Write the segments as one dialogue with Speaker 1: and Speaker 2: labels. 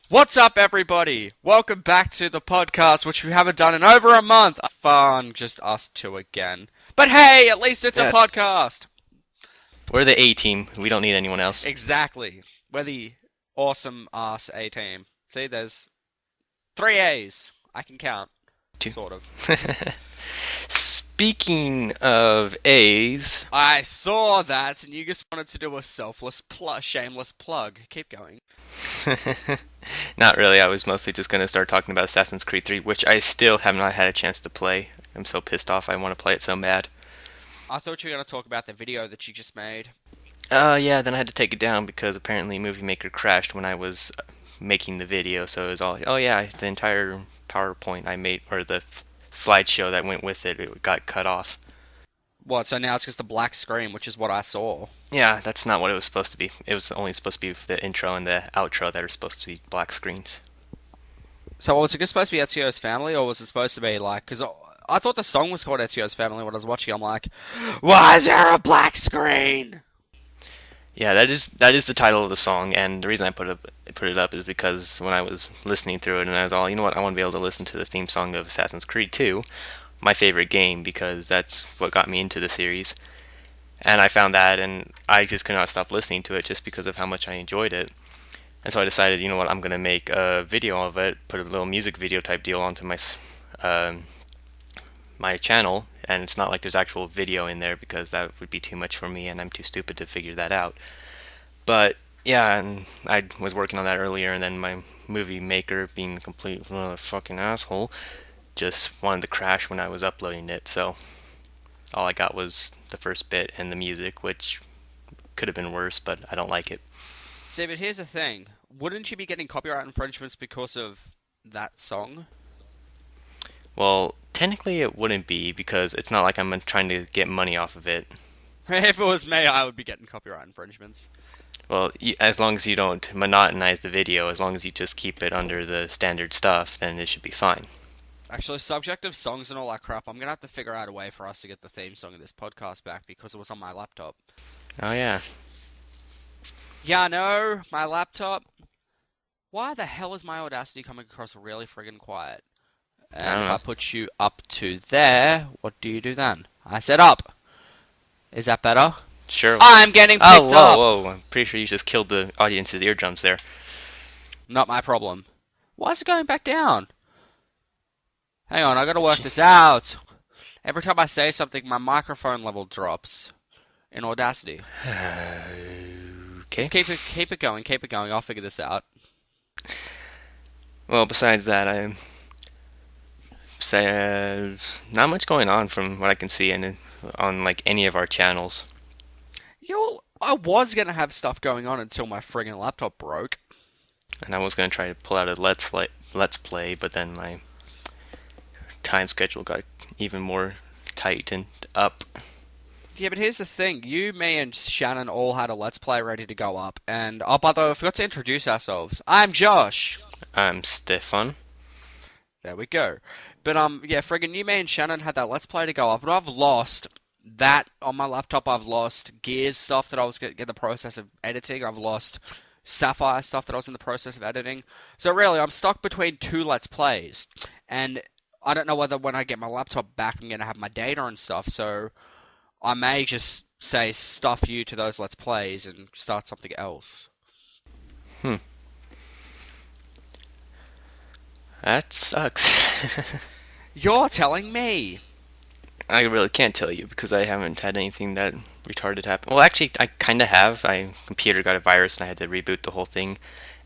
Speaker 1: What's up, everybody? Welcome back to the podcast, which we haven't done in over a month. Fun, just us two again. But hey, at least it's a
Speaker 2: Yeah,
Speaker 1: podcast.
Speaker 2: we're the A team. We don't need anyone else.
Speaker 1: Exactly. We're the awesome ass A team. See, there's three A's. I can count,
Speaker 2: Two.
Speaker 1: sort of.
Speaker 2: Speaking of A's,
Speaker 1: I saw that, and you just wanted to do a shameless plug. Keep going.
Speaker 2: not really. I was mostly just going to start talking about Assassin's Creed 3, which I still have not had a chance to play. I'm so pissed off. I want to play it so bad.
Speaker 1: I thought you were going to talk about the video that you just made.
Speaker 2: Yeah, then I had to take it down because apparently Movie Maker crashed when I was making the video. So it was all, oh yeah, the entire PowerPoint I made, or the slideshow that went with it, it got cut off.
Speaker 1: What, so now it's just a black screen, which is what I saw.
Speaker 2: Yeah, that's not what it was supposed to be. It was only supposed to be the intro and the outro that are supposed to be black screens.
Speaker 1: So was it just supposed to be Ezio's family, or was it supposed to be like? Because I thought the song was called Ezio's Family when I was watching. I'm like, why is there a black screen?
Speaker 2: Yeah, that is the title of the song, and the reason I put it up is because when I was listening through it, and I was all, you know what, I want to be able to listen to the theme song of Assassin's Creed 2, my favorite game, because that's what got me into the series. And I found that, and I just could not stop listening to it just because of how much I enjoyed it. And so I decided, you know what, I'm gonna make a video of it, put a little music video type deal onto um my channel, and it's not like there's actual video in there because that would be too much for me, and I'm too stupid to figure that out. But yeah, and I was working on that earlier, and then my movie maker, being a complete fucking asshole, just wanted to crash when I was uploading it. So all I got was the first bit and the music, which could have been worse, but I don't like it.
Speaker 1: See, but here's the thing: wouldn't you be getting copyright infringements because of that song?
Speaker 2: Well, technically it wouldn't be because it's not like I'm trying to get money off of it.
Speaker 1: If it was me, I would be getting copyright infringements.
Speaker 2: Well, as long as you don't monotonize the video, as long as you just keep it under the standard stuff, then it should be fine.
Speaker 1: Actually, subject of songs and all that crap, I'm gonna have to figure out a way for us to get the theme song of this podcast back because it was on my laptop.
Speaker 2: Oh yeah,
Speaker 1: Yeah, no, my laptop. Why the hell is my Audacity coming across really friggin' quiet?
Speaker 2: I
Speaker 1: And
Speaker 2: don't
Speaker 1: if
Speaker 2: know.
Speaker 1: I put you up to there, what do you do then? I said up. Is that better?
Speaker 2: Sure.
Speaker 1: I'm getting
Speaker 2: Oh,
Speaker 1: picked up.
Speaker 2: whoa, whoa! I'm pretty sure you just killed the audience's eardrums there.
Speaker 1: Not my problem. Why is it going back down? Hang on, I gotta work this out. Every time I say something, my microphone level drops in Audacity.
Speaker 2: Okay.
Speaker 1: Just keep it going, keep it going. I'll figure this out.
Speaker 2: Well, besides that, I say not much going on from what I can see, and on like any of our channels.
Speaker 1: Yo, I was gonna have stuff going on until my friggin' laptop broke.
Speaker 2: And I was gonna try to pull out a let's play, but then my time schedule got even more tightened up.
Speaker 1: Yeah, but here's the thing. You, me, and Shannon all had a Let's Play ready to go up. And, oh, by the way, I forgot to introduce ourselves. I'm Josh.
Speaker 2: I'm Stefan.
Speaker 1: There we go. But, yeah, friggin' you, me, and Shannon had that Let's Play to go up. But I've lost that on my laptop. I've lost Gears stuff that I was in the process of editing. I've lost Sapphire stuff that I was in the process of editing. So, really, I'm stuck between two Let's Plays. And I don't know whether when I get my laptop back, I'm going to have my data and stuff. So I may just say stuff you to those Let's Plays and start something else.
Speaker 2: Hmm, that sucks.
Speaker 1: You're telling me.
Speaker 2: I really can't tell you because I haven't had anything that retarded happen. Well, actually, I kind of have. My computer got a virus and I had to reboot the whole thing,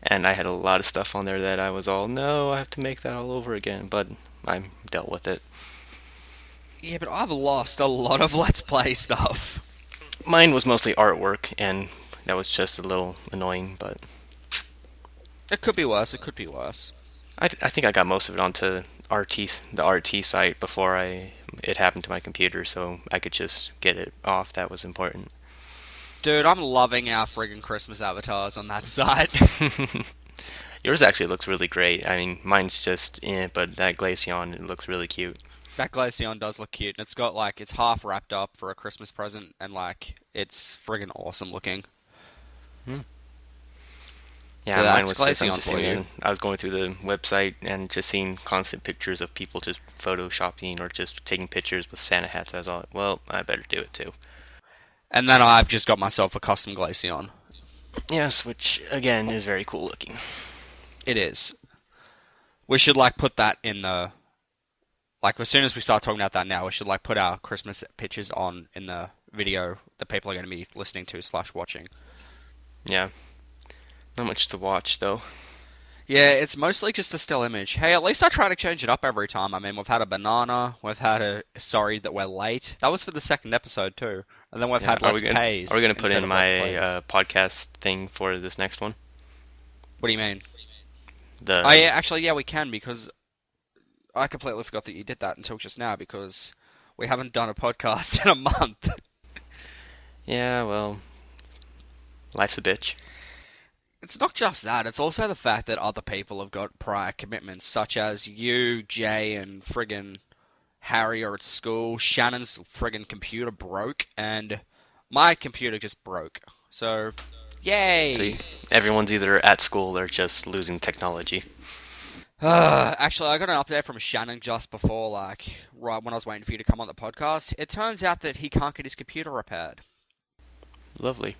Speaker 2: and I had a lot of stuff on there that I was all, no, I have to make that all over again. But I dealt with it.
Speaker 1: Yeah, but I've lost a lot of Let's Play stuff.
Speaker 2: Mine was mostly artwork, and that was just a little annoying. But
Speaker 1: It could be worse. It could be worse.
Speaker 2: I think I got most of it onto the RT site before it happened to my computer, so I could just get it off. That was important.
Speaker 1: Dude, I'm loving our friggin' Christmas avatars on that site.
Speaker 2: Yours actually looks really great. I mean, mine's just but that Glaceon, it looks really cute.
Speaker 1: That Glaceon does look cute, and it's got like it's half wrapped up for a Christmas present, and like it's friggin' awesome looking.
Speaker 2: Hmm. Yeah, mine
Speaker 1: That's
Speaker 2: was just I'm
Speaker 1: Glaceon
Speaker 2: just
Speaker 1: for
Speaker 2: sitting there.
Speaker 1: you.
Speaker 2: And I was going through the website and just seeing constant pictures of people just photoshopping or just taking pictures with Santa hats. I was all, well, I better do it too.
Speaker 1: And then I've just got myself a custom Glaceon.
Speaker 2: Yes, which again is very cool looking.
Speaker 1: It is. We should like put that in the like as soon as we start talking about that now, we should like put our Christmas pictures on in the video that people are going to be listening to slash watching.
Speaker 2: Yeah, not much to watch though.
Speaker 1: Yeah, it's mostly just a still image. Hey, at least I try to change it up every time. I mean, we've had a banana, we've had a sorry that we're late. That was for the second episode too. And then we've
Speaker 2: Yeah,
Speaker 1: had let's
Speaker 2: are we
Speaker 1: pays
Speaker 2: gonna put
Speaker 1: instead
Speaker 2: in
Speaker 1: of let's
Speaker 2: my
Speaker 1: plays.
Speaker 2: podcast thing for this next one?
Speaker 1: What do you mean? Oh
Speaker 2: The
Speaker 1: yeah, actually yeah, we can because I completely forgot that you did that until just now because we haven't done a podcast in a month.
Speaker 2: yeah, well, life's a bitch.
Speaker 1: It's not just that, it's also the fact that other people have got prior commitments, such as you, Jay, and friggin' Harry are at school. Shannon's friggin' computer broke, and my computer just broke. So,
Speaker 2: See,
Speaker 1: yay!
Speaker 2: everyone's either at school or just losing technology.
Speaker 1: Actually, I got an update from Shannon just before, like, right when I was waiting for you to come on the podcast. It turns out that he can't get his computer repaired.
Speaker 2: Lovely.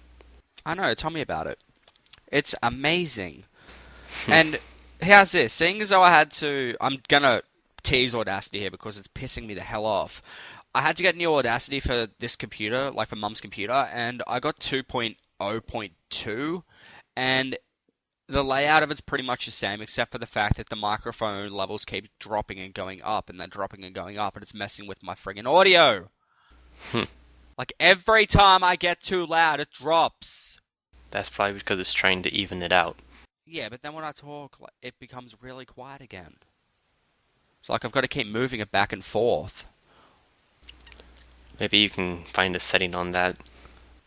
Speaker 1: I know, tell me about it. It's amazing. And how's this? Seeing as though I'm gonna tease Audacity here because it's pissing me the hell off. I had to get new Audacity for this computer, like for Mum's computer, and I got 2.0.2, and the layout of it's pretty much the same, except for the fact that the microphone levels keep dropping and going up, and then dropping and going up, and it's messing with my friggin' audio. Like every time I get too loud, it drops.
Speaker 2: That's probably because it's trying to even it out.
Speaker 1: Yeah, but then when I talk, like, it becomes really quiet again. It's like I've got to keep moving it back and forth.
Speaker 2: Maybe you can find a setting on that.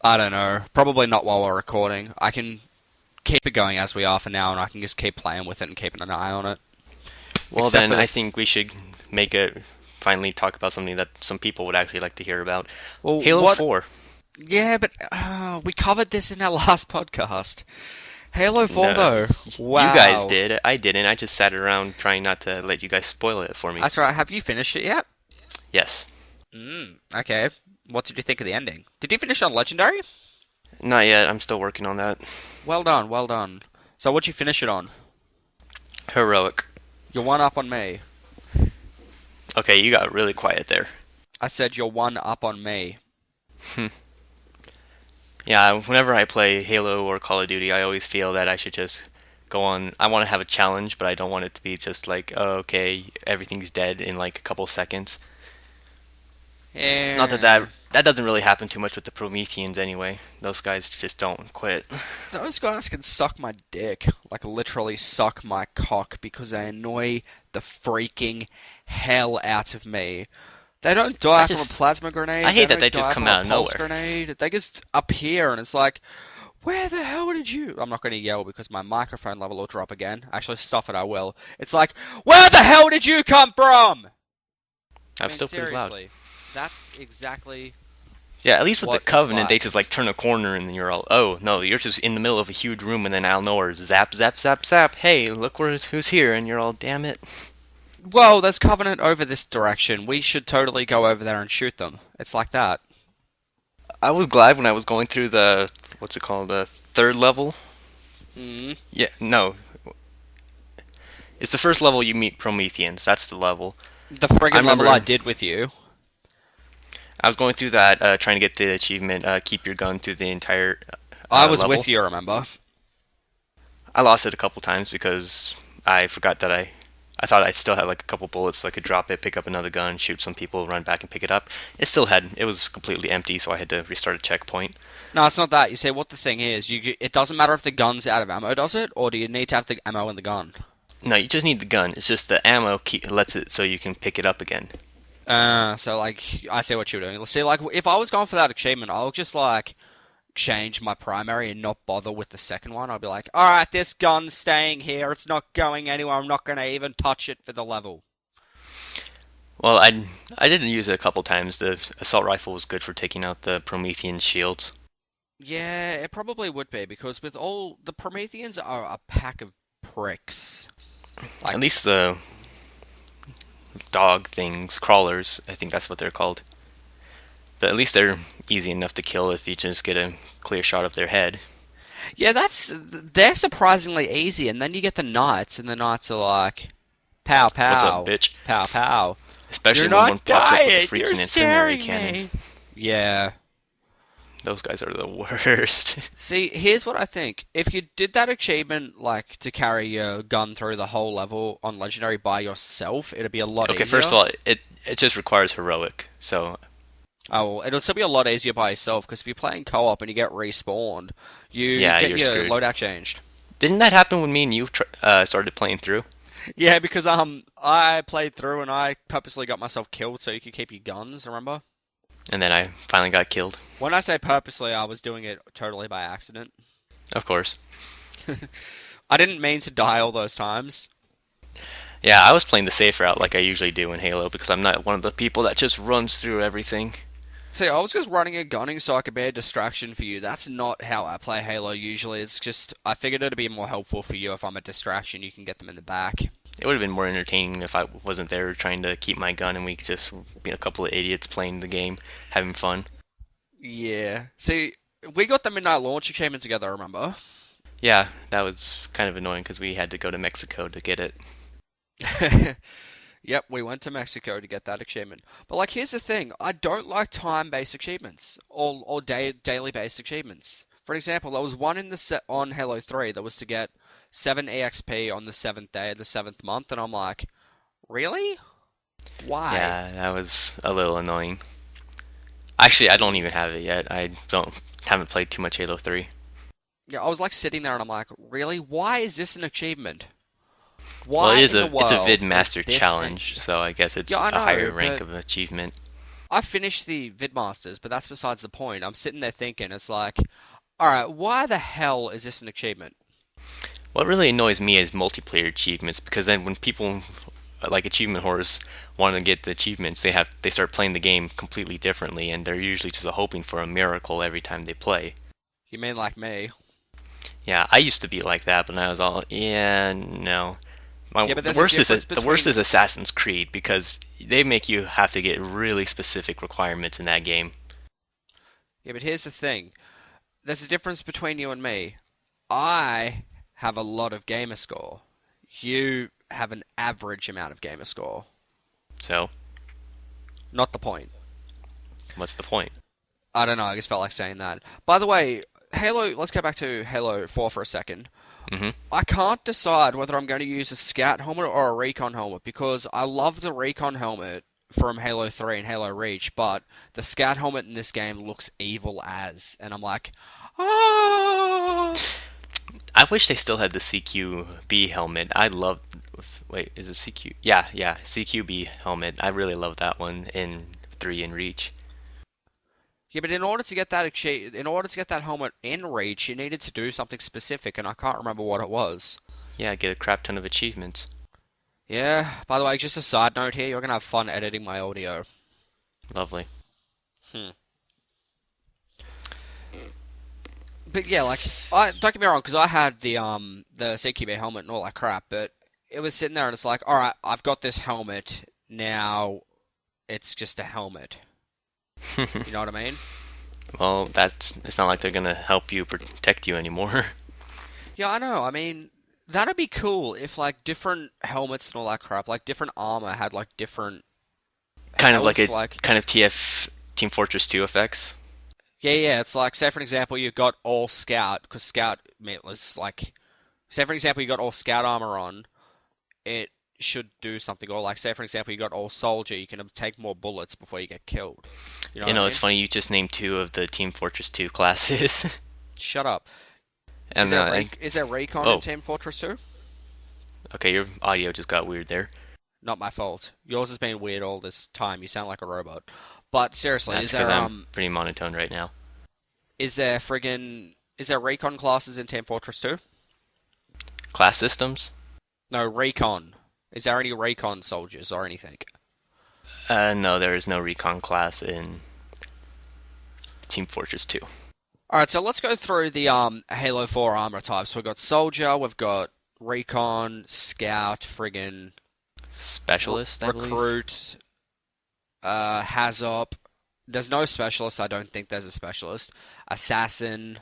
Speaker 1: I don't know. Probably not while we're recording. I can keep it going as we are for now, and I can just keep playing with it and keeping an eye on it.
Speaker 2: Well,
Speaker 1: Except
Speaker 2: then
Speaker 1: for
Speaker 2: I think we should make it finally talk about something that some people would actually like to hear about.
Speaker 1: well,
Speaker 2: Halo
Speaker 1: what?
Speaker 2: 4.
Speaker 1: Yeah, but we covered this in our last podcast. Halo 4,
Speaker 2: No,
Speaker 1: though.
Speaker 2: you guys
Speaker 1: Wow.
Speaker 2: did. I didn't. I just sat around trying not to let you guys spoil it for me.
Speaker 1: That's right. Have you finished it yet?
Speaker 2: Yes.
Speaker 1: Okay. What did you think of the ending? Did you finish on Legendary?
Speaker 2: Not yet. I'm still working on that.
Speaker 1: Well done, well done. So what'd you finish it on?
Speaker 2: Heroic.
Speaker 1: You're one up on me.
Speaker 2: Okay, you got really quiet there.
Speaker 1: I said you're one up on me.
Speaker 2: Yeah, whenever I play Halo or Call of Duty, I always feel that I should just go on. I want to have a challenge, but I don't want it to be just like, oh, okay, everything's dead in like a couple seconds. Not that
Speaker 1: Yeah.
Speaker 2: that doesn't really happen too much with the Prometheans anyway. Those guys just don't quit.
Speaker 1: Those guys can suck my dick. Like, literally suck my cock because they annoy the freaking hell out of me. They don't
Speaker 2: I
Speaker 1: die from a
Speaker 2: just
Speaker 1: plasma grenade.
Speaker 2: I hate that
Speaker 1: don't
Speaker 2: they just
Speaker 1: die
Speaker 2: come
Speaker 1: from
Speaker 2: out
Speaker 1: a
Speaker 2: of
Speaker 1: pulse
Speaker 2: nowhere.
Speaker 1: grenade. They just appear and it's like, where the hell did you? I'm not going to yell because my microphone level will drop again. Actually, stop it, I will. It's like, where the hell did you come from? I
Speaker 2: I'm
Speaker 1: mean,
Speaker 2: still pretty loud.
Speaker 1: seriously. That's exactly
Speaker 2: Yeah, at least with the
Speaker 1: what it's
Speaker 2: Covenant, they
Speaker 1: like.
Speaker 2: just like turn a corner and you're all, oh no, you're just in the middle of a huge room and then out of nowhere, zap, zap, zap, zap. Hey, look who's here, and you're all, damn it.
Speaker 1: Well, there's Covenant over this direction. We should totally go over there and shoot them. It's like that.
Speaker 2: I was glad when I was going through the what's it called, the third level.
Speaker 1: Mm.
Speaker 2: Yeah, no, it's the first level you meet Prometheans. That's the level.
Speaker 1: The
Speaker 2: I
Speaker 1: friggin' level I
Speaker 2: remember
Speaker 1: did with you.
Speaker 2: I was going through that, trying to get the achievement, keep your gun through the entire
Speaker 1: I was
Speaker 2: level.
Speaker 1: with you, remember?
Speaker 2: I lost it a couple times because I forgot that I thought I still had like a couple bullets so I could drop it, pick up another gun, shoot some people, run back and pick it up. It was completely empty, so I had to restart a checkpoint.
Speaker 1: No, it's not that. You see, what the thing is, it doesn't matter if the gun's out of ammo, does it? Or do you need to have the ammo in the gun?
Speaker 2: No, you just need the gun. It's just the ammo lets it so you can pick it up again.
Speaker 1: So, like, I see what you're doing. See, like, if I was going for that achievement, I'll just, like, change my primary and not bother with the second one. I'll be like, alright, this gun's staying here. It's not going anywhere. I'm not going to even touch it for the level.
Speaker 2: Well, I didn't use it a couple times. The assault rifle was good for taking out the Promethean shields.
Speaker 1: Yeah, it probably would be because with all the Prometheans are a pack of pricks.
Speaker 2: At
Speaker 1: Like,
Speaker 2: least the dog things, crawlers, I think that's what they're called. But at least they're easy enough to kill if you just get a clear shot of their head.
Speaker 1: yeah, they're surprisingly easy, and then you get the knights, and the knights are like, pow
Speaker 2: What's up,
Speaker 1: pow,
Speaker 2: bitch?
Speaker 1: pow pow. You're
Speaker 2: Especially when one
Speaker 1: not
Speaker 2: pops up with the
Speaker 1: dying. You're
Speaker 2: freaking incendiary
Speaker 1: scaring
Speaker 2: cannon.
Speaker 1: me. Yeah.
Speaker 2: Those guys are the worst.
Speaker 1: See, here's what I think. If you did that achievement, like to carry your gun through the whole level on Legendary by yourself, it'd be a lot
Speaker 2: Okay, first
Speaker 1: easier.
Speaker 2: of all, it just requires heroic. So
Speaker 1: Oh, well, it'll still be a lot easier by yourself because if you're playing co-op and you get respawned, you
Speaker 2: yeah,
Speaker 1: get
Speaker 2: you're
Speaker 1: your
Speaker 2: screwed.
Speaker 1: loadout changed.
Speaker 2: Didn't that happen when me and you started playing through?
Speaker 1: Yeah, because I played through and I purposely got myself killed so you could keep your guns. Remember?
Speaker 2: And then I finally got killed.
Speaker 1: When I say purposely, I was doing it totally by accident.
Speaker 2: Of course.
Speaker 1: I didn't mean to die all those times.
Speaker 2: Yeah, I was playing the safe route like I usually do in Halo because I'm not one of the people that just runs through everything.
Speaker 1: See, I was just running and gunning so I could be a distraction for you. That's not how I play Halo usually. It's just I figured it'd be more helpful for you if I'm a distraction. You can get them in the back.
Speaker 2: It would have been more entertaining if I wasn't there trying to keep my gun and we could just be a couple of idiots playing the game, having fun.
Speaker 1: Yeah. See, we got the midnight launch achievement together. Remember?
Speaker 2: Yeah, that was kind of annoying because we had to go to Mexico to get it.
Speaker 1: Yep, we went to Mexico to get that achievement. But like, here's the thing: I don't like time-based achievements or daily-based achievements. For example, there was one in the set on Halo 3 that was to get 7 EXP on the seventh day of the seventh month, and I'm like, really? Why?
Speaker 2: Yeah, that was a little annoying. Actually, I don't even have it yet. I don't haven't played too much Halo 3.
Speaker 1: Yeah, I was like sitting there and I'm like, really? Why is this an achievement?
Speaker 2: Well,
Speaker 1: Why in the
Speaker 2: it's a Vid
Speaker 1: world is
Speaker 2: Master
Speaker 1: this an
Speaker 2: challenge, so I guess
Speaker 1: Yeah,
Speaker 2: it's
Speaker 1: I
Speaker 2: a higher
Speaker 1: know,
Speaker 2: rank
Speaker 1: but
Speaker 2: of achievement.
Speaker 1: I finished the Vidmasters, but that's besides the point. I'm sitting there thinking, it's like, alright, why the hell is this an achievement?
Speaker 2: What really annoys me is multiplayer achievements because then when people like achievement whores want to get the achievements, they start playing the game completely differently, and they're usually just hoping for a miracle every time they play.
Speaker 1: You mean like me?
Speaker 2: Yeah, I used to be like that, but I was all, yeah, no.
Speaker 1: Yeah, but there's a difference
Speaker 2: The worst
Speaker 1: between.
Speaker 2: is Assassin's Creed because they make you have to get really specific requirements in that game.
Speaker 1: Yeah, but here's the thing. There's a difference between you and me. I have a lot of gamer score. You have an average amount of gamer score.
Speaker 2: So,
Speaker 1: Not the point.
Speaker 2: what's the point?
Speaker 1: I don't know, I just felt like saying that. By the way, Halo, let's go back to Halo 4 for a second.
Speaker 2: Hmm.
Speaker 1: I can't decide whether I'm going to use a scout helmet or a recon helmet because I love the recon helmet from Halo 3 and Halo Reach, but the scout helmet in this game looks evil as, and I'm like, ah.
Speaker 2: I wish they still had the CQB helmet. I love. Wait, is it CQ? Yeah, yeah, CQB helmet. I really love that one in 3 in Reach.
Speaker 1: Yeah, but in order to get that in order to get that helmet in Reach, you needed to do something specific, and I can't remember what it was.
Speaker 2: Yeah, get a crap ton of achievements.
Speaker 1: Yeah. By the way, just a side note here, you're gonna have fun editing my audio.
Speaker 2: Lovely.
Speaker 1: Hmm. But yeah, like I don't get me wrong, because I had the CQB helmet and all that crap, but it was sitting there and it's like, all right, I've got this helmet now. It's just a helmet. You know what I mean?
Speaker 2: Well, it's not like they're gonna help you protect you anymore.
Speaker 1: Yeah, I know. I mean, that'd be cool if like different helmets and all that crap, like different armor had like different
Speaker 2: Kind of like
Speaker 1: health.
Speaker 2: a
Speaker 1: Like,
Speaker 2: kind of TF Team Fortress 2 effects.
Speaker 1: yeah, yeah. It's like, say for an example, you've got all scout because scout was like, say for example, you got all scout armor on. It should do something. Or like, say for example, you got all soldier, you can take more bullets before you get killed. You know
Speaker 2: You
Speaker 1: what I
Speaker 2: know, it's
Speaker 1: mean?
Speaker 2: funny you just named two of the Team Fortress 2 classes.
Speaker 1: Shut up.
Speaker 2: And
Speaker 1: Is there recon in
Speaker 2: oh,
Speaker 1: Team Fortress 2?
Speaker 2: okay, your audio just got weird there.
Speaker 1: Not my fault. Yours has been weird all this time. You sound like a robot. But seriously,
Speaker 2: That's because I'm pretty monotone right now.
Speaker 1: is there recon classes in Team Fortress 2?
Speaker 2: Class systems?
Speaker 1: No, recon. Is there any recon soldiers or anything?
Speaker 2: No, there is no recon class in Team Fortress 2.
Speaker 1: All right, so let's go through the Halo 4 armor types. We've got Soldier, we've got Recon, Scout, friggin'
Speaker 2: Specialist, I believe.
Speaker 1: Recruit, Hazop. There's no specialist. I don't think there's a specialist. Assassin,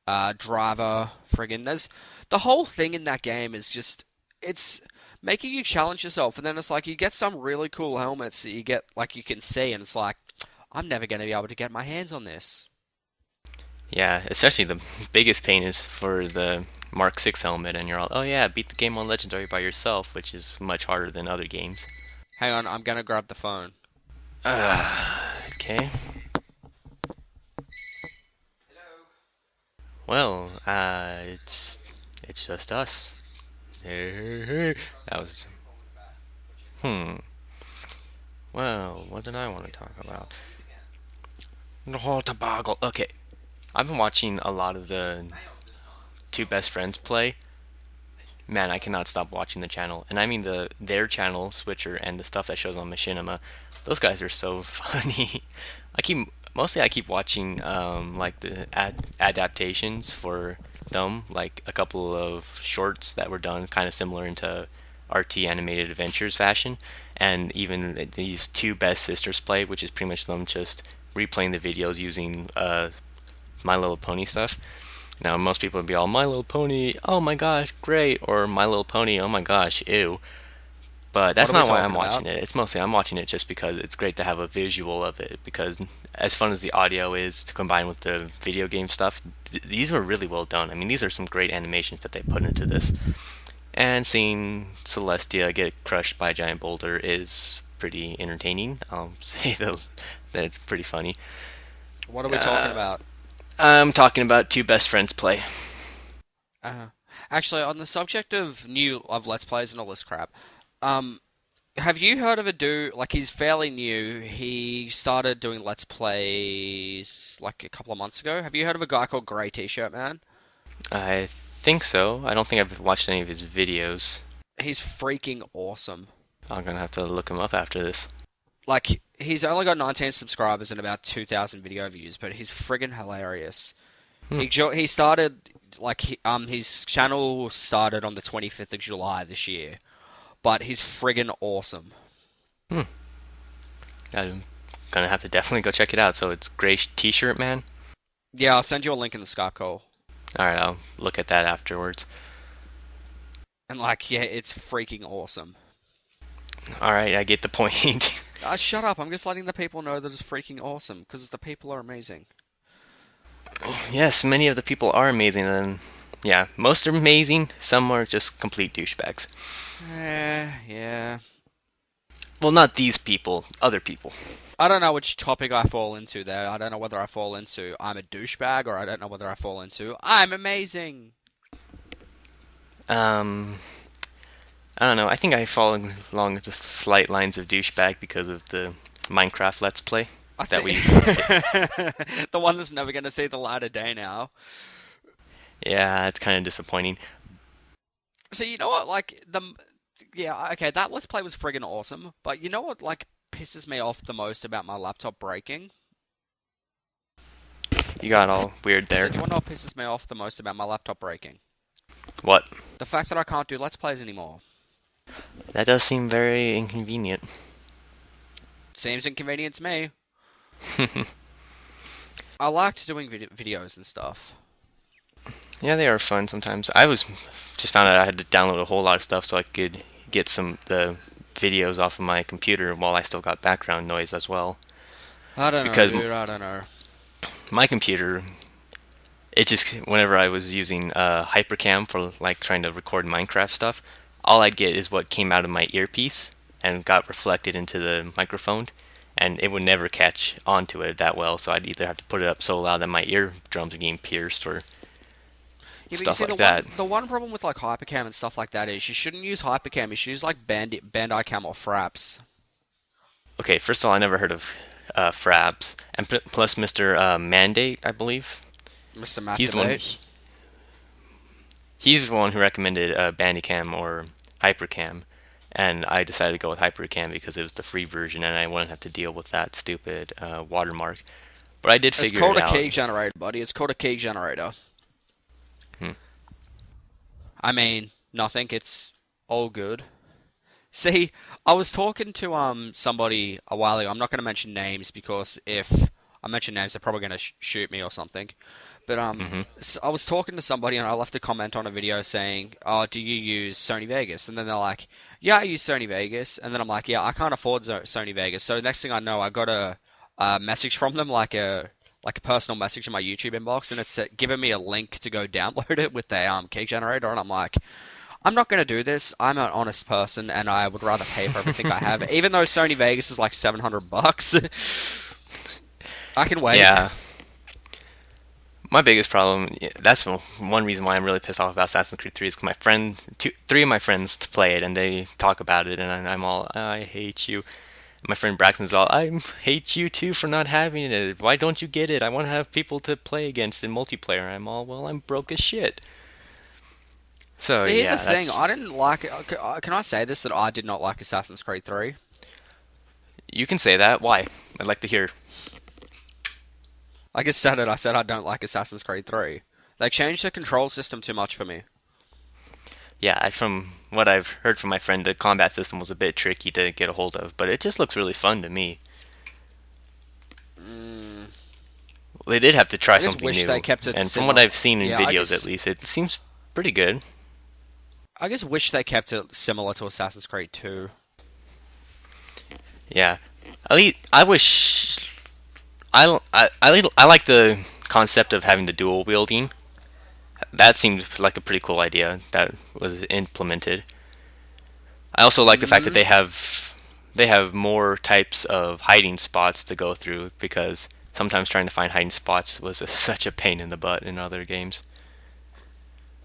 Speaker 1: Driver, friggin'. There's the whole thing in that game is just it's making you challenge yourself, and then it's like you get some really cool helmets that you get like you can see, and it's like I'm never going to be able to get my hands on this.
Speaker 2: Yeah, especially the biggest pain is for the Mark 6 helmet, and you're all, oh yeah, beat the game on Legendary by yourself, which is much harder than other games.
Speaker 1: Hang on, I'm going to grab the phone.
Speaker 2: Okay. Well, it's just us. That was hmm. Well, what did I want to talk about? Oh, toboggle. Okay, I've been watching a lot of the two best friends play. Man, I cannot stop watching the channel, and I mean their channel Switcher and the stuff that shows on Machinima. Those guys are so funny. I keep watching like the adaptations for them, like a couple of shorts that were done kind of similar into RT animated adventures fashion, and even these two best sisters play, which is pretty much them just replaying the videos using My Little Pony stuff. Now, most people would be all, My Little Pony, oh my gosh, great, or My Little Pony, oh my gosh, ew. But
Speaker 1: What
Speaker 2: that's
Speaker 1: are we
Speaker 2: not why I'm
Speaker 1: talking
Speaker 2: watching
Speaker 1: about?
Speaker 2: it. It's mostly I'm watching it just because it's great to have a visual of it. Because as fun as the audio is to combine with the video game stuff, these were really well done. I mean, these are some great animations that they put into this. And seeing Celestia get crushed by a giant boulder is pretty entertaining. I'll say though that it's pretty funny.
Speaker 1: What are we talking about?
Speaker 2: I'm talking about two best friends play.
Speaker 1: Uh, Actually, on the subject of Let's Plays and all this crap, um, have you heard of a dude, like he's fairly new, he started doing Let's Plays like a couple of months ago. Have you heard of a guy called Grey T-Shirt Man?
Speaker 2: I think so. I don't think I've watched any of his videos.
Speaker 1: He's freaking awesome.
Speaker 2: I'm gonna have to look him up after this.
Speaker 1: Like, he's only got 19 subscribers and about 2,000 video views, but he's friggin' hilarious.
Speaker 2: Hmm.
Speaker 1: He started, his channel started on the 25th of July this year, but he's friggin' awesome.
Speaker 2: Hmm. I'm gonna have to definitely go check it out. So it's Gray T-shirt man.
Speaker 1: Yeah, I'll send you a link in the Skype call.
Speaker 2: All right, I'll look at that afterwards.
Speaker 1: And like, yeah, it's freaking awesome.
Speaker 2: All right, I get the point.
Speaker 1: Shut up! I'm just letting the people know that it's freaking awesome because the people are amazing.
Speaker 2: Yes, many of the people are amazing, and yeah, most are amazing. Some are just complete douchebags.
Speaker 1: Yeah.
Speaker 2: Well, not these people, other people.
Speaker 1: I don't know which topic I fall into there. I don't know whether I fall into I'm a douchebag or I don't know whether I fall into I'm amazing.
Speaker 2: Um, I don't know. I think I fall along the slight lines of douchebag because of the Minecraft Let's Play
Speaker 1: I
Speaker 2: that
Speaker 1: think
Speaker 2: we.
Speaker 1: the one that's never going to see the light of day now.
Speaker 2: Yeah, it's kind of disappointing.
Speaker 1: So you know what? Yeah, okay, that Let's Play was friggin' awesome. But you know what? Like pisses me off the most about my laptop breaking.
Speaker 2: You got all weird
Speaker 1: So
Speaker 2: there.
Speaker 1: do you want to know what pisses me off the most about my laptop breaking?
Speaker 2: What?
Speaker 1: The fact that I can't do Let's Plays anymore.
Speaker 2: That does seem very inconvenient.
Speaker 1: Seems inconvenient to me. I liked doing videos and stuff.
Speaker 2: Yeah, they are fun sometimes. I was just found out I had to download a whole lot of stuff so I could get some the videos off of my computer while I still got background noise as well.
Speaker 1: I don't know,
Speaker 2: Because
Speaker 1: dude. I don't know.
Speaker 2: my computer, it just whenever I was using Hypercam for like trying to record Minecraft stuff, all I'd get is what came out of my earpiece and got reflected into the microphone, and it would never catch onto it that well. So I'd either have to put it up so loud that my eardrums are getting pierced or
Speaker 1: Yeah, but you
Speaker 2: stuff
Speaker 1: see,
Speaker 2: like that.
Speaker 1: the one problem with like Hypercam and stuff like that is you shouldn't use Hypercam. You should use like Bandai Cam or Fraps.
Speaker 2: Okay, first of all, I never heard of Fraps, and plus Mr. Mandate, I believe.
Speaker 1: Mr.
Speaker 2: He's the one.
Speaker 1: Masturbate.
Speaker 2: He's the one who recommended Bandicam or Hypercam, and I decided to go with Hypercam because it was the free version, and I wouldn't have to deal with that stupid watermark. But I did
Speaker 1: It's
Speaker 2: figure it
Speaker 1: called a
Speaker 2: out.
Speaker 1: key generator, buddy. It's called a key generator.
Speaker 2: Hmm.
Speaker 1: I mean, nothing. It's all good. See, I was talking to somebody a while ago. I'm not going to mention names because if I mention names, they're probably going to shoot me or something. But
Speaker 2: Hmm.
Speaker 1: I was talking to somebody and I left a comment on a video saying, "Oh, do you use Sony Vegas?" And then they're like, "Yeah, I use Sony Vegas." And then I'm like, "Yeah, I can't afford Sony Vegas." So next thing I know, I got a message from them, like a personal message in my YouTube inbox, and it's giving me a link to go download it with the key generator. And I'm like, I'm not going to do this. I'm an honest person, and I would rather pay for everything I have, even though Sony Vegas is like $700. I can wait.
Speaker 2: Yeah. My biggest problem, that's one reason why I'm really pissed off about Assassin's Creed 3 is 'cause three of my friends play it and they talk about it and I'm all, I hate you. My friend Braxton's all, I hate you too for not having it. Why don't you get it? I want to have people to play against in multiplayer. I'm all, well, I'm broke as shit. So
Speaker 1: So here's the
Speaker 2: yeah,
Speaker 1: thing.
Speaker 2: that's,
Speaker 1: I didn't like. Can I say this that I did not like Assassin's Creed 3?
Speaker 2: you can say that. Why? I'd like to hear.
Speaker 1: I just said it. I said I don't like Assassin's Creed 3. They changed the control system too much for me.
Speaker 2: Yeah, from what I've heard from my friend, the combat system was a bit tricky to get a hold of, but it just looks really fun to me.
Speaker 1: Mm,
Speaker 2: They did have to try
Speaker 1: I just
Speaker 2: something
Speaker 1: wish they
Speaker 2: new,
Speaker 1: kept it
Speaker 2: and from what
Speaker 1: similar.
Speaker 2: I've seen in
Speaker 1: Yeah,
Speaker 2: videos at least, it seems pretty good.
Speaker 1: I just wish they kept it similar to Assassin's Creed 2.
Speaker 2: Yeah, at least I wish I like the concept of having the dual wielding. That seemed like a pretty cool idea that was implemented. I also like the fact that
Speaker 1: Mm,
Speaker 2: they have more types of hiding spots to go through because sometimes trying to find hiding spots was such a pain in the butt in other games.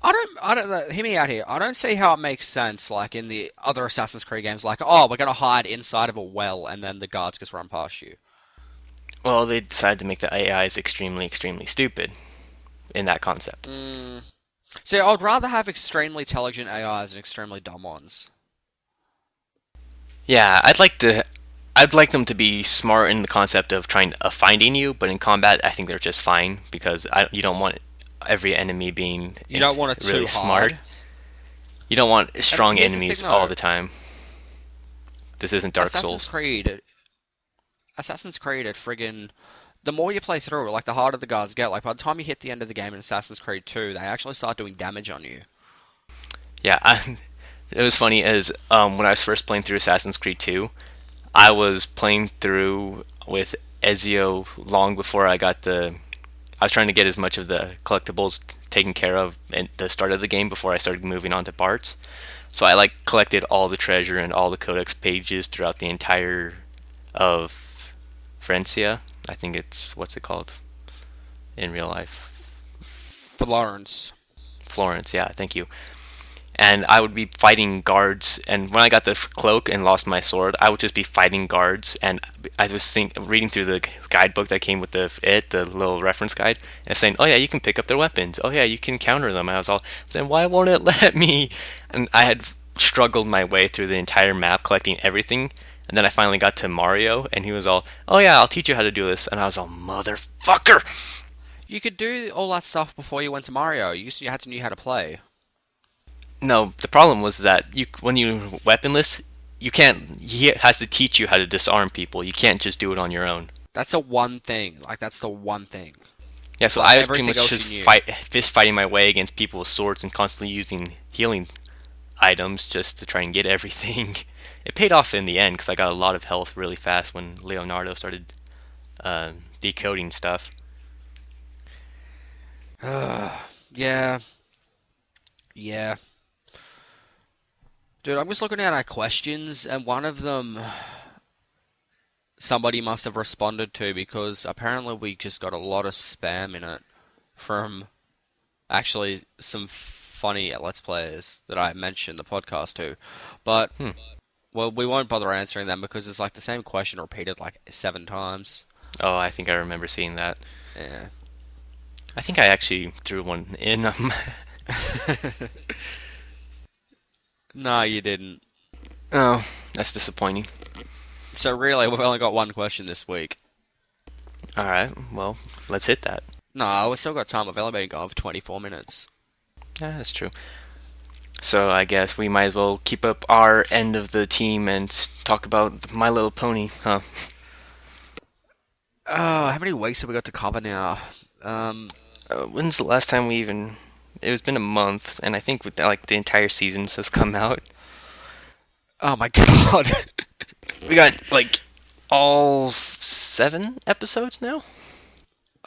Speaker 1: I don't know. Hear me out here. I don't see how it makes sense, like in the other Assassin's Creed games, like, oh, we're gonna hide inside of a well, and then the guards just run past you.
Speaker 2: Well, they decided to make the AIs extremely, extremely stupid in that concept.
Speaker 1: Mm. See, I'd rather have extremely intelligent AIs than extremely dumb ones.
Speaker 2: Yeah, I'd like them to be smart in the concept of trying finding you, but in combat, I think they're just fine because you don't want every enemy being
Speaker 1: You don't want it
Speaker 2: really
Speaker 1: too
Speaker 2: smart.
Speaker 1: hard.
Speaker 2: You don't want
Speaker 1: And
Speaker 2: strong
Speaker 1: here's the thing,
Speaker 2: enemies all
Speaker 1: though.
Speaker 2: the time. This isn't Dark
Speaker 1: Assassin's
Speaker 2: Souls.
Speaker 1: Creed, Assassin's Creed, it friggin' the more you play through, like the harder the guards get. Like by the time you hit the end of the game in Assassin's Creed 2, they actually start doing damage on you.
Speaker 2: Yeah, it was funny as when I was first playing through Assassin's Creed 2, I was playing through with Ezio long before I got the. I was trying to get as much of the collectibles taken care of at the start of the game before I started moving on to parts. So I like collected all the treasure and all the codex pages throughout the entire of Francia. I think it's what's it called in real life?
Speaker 1: Florence.
Speaker 2: Florence. Yeah, thank you. And I would be fighting guards. And when I got the cloak and lost my sword, I would just be fighting guards. And I was reading through the guidebook that came with the little reference guide, and saying, "Oh yeah, you can pick up their weapons. Oh yeah, you can counter them." And I was all, "Then why won't it let me?" And I had struggled my way through the entire map, collecting everything. And then I finally got to Mario, and he was all, "Oh yeah, I'll teach you how to do this." And I was all, "Motherfucker!"
Speaker 1: You could do all that stuff before you went to Mario. You had to know how to play.
Speaker 2: No, the problem was that when you weaponless, you can't. He has to teach you how to disarm people. You can't just do it on your own.
Speaker 1: That's the one thing. Like that's the one thing.
Speaker 2: Yeah, so
Speaker 1: Like
Speaker 2: I was pretty
Speaker 1: everything
Speaker 2: much
Speaker 1: else
Speaker 2: just
Speaker 1: you knew.
Speaker 2: fist fighting my way against people with swords and constantly using healing items just to try and get everything. It paid off in the end because I got a lot of health really fast when Leonardo started decoding stuff.
Speaker 1: Yeah, yeah. Dude, I'm just looking at our questions, and one of them somebody must have responded to because apparently we just got a lot of spam in it from actually some funny Let's Players that I mentioned the podcast to. But,
Speaker 2: Hmm.
Speaker 1: well, we won't bother answering them because it's like the same question repeated like 7 times.
Speaker 2: Oh, I think I remember seeing that.
Speaker 1: Yeah.
Speaker 2: I think I actually threw one in.
Speaker 1: No, you didn't.
Speaker 2: Oh, that's disappointing.
Speaker 1: So really, we've only got one question this week.
Speaker 2: All right, well, let's hit that.
Speaker 1: No, we still got time. I've only been gone for 24 minutes.
Speaker 2: Yeah, that's true. So I guess we might as well keep up our end of the team and talk about My Little Pony, huh?
Speaker 1: Oh, how many weeks have we got to cover now? Um,
Speaker 2: When's the last time we even? It's been a month, and I think with like the entire season's has come out.
Speaker 1: oh my God.
Speaker 2: We got like all 7 episodes now.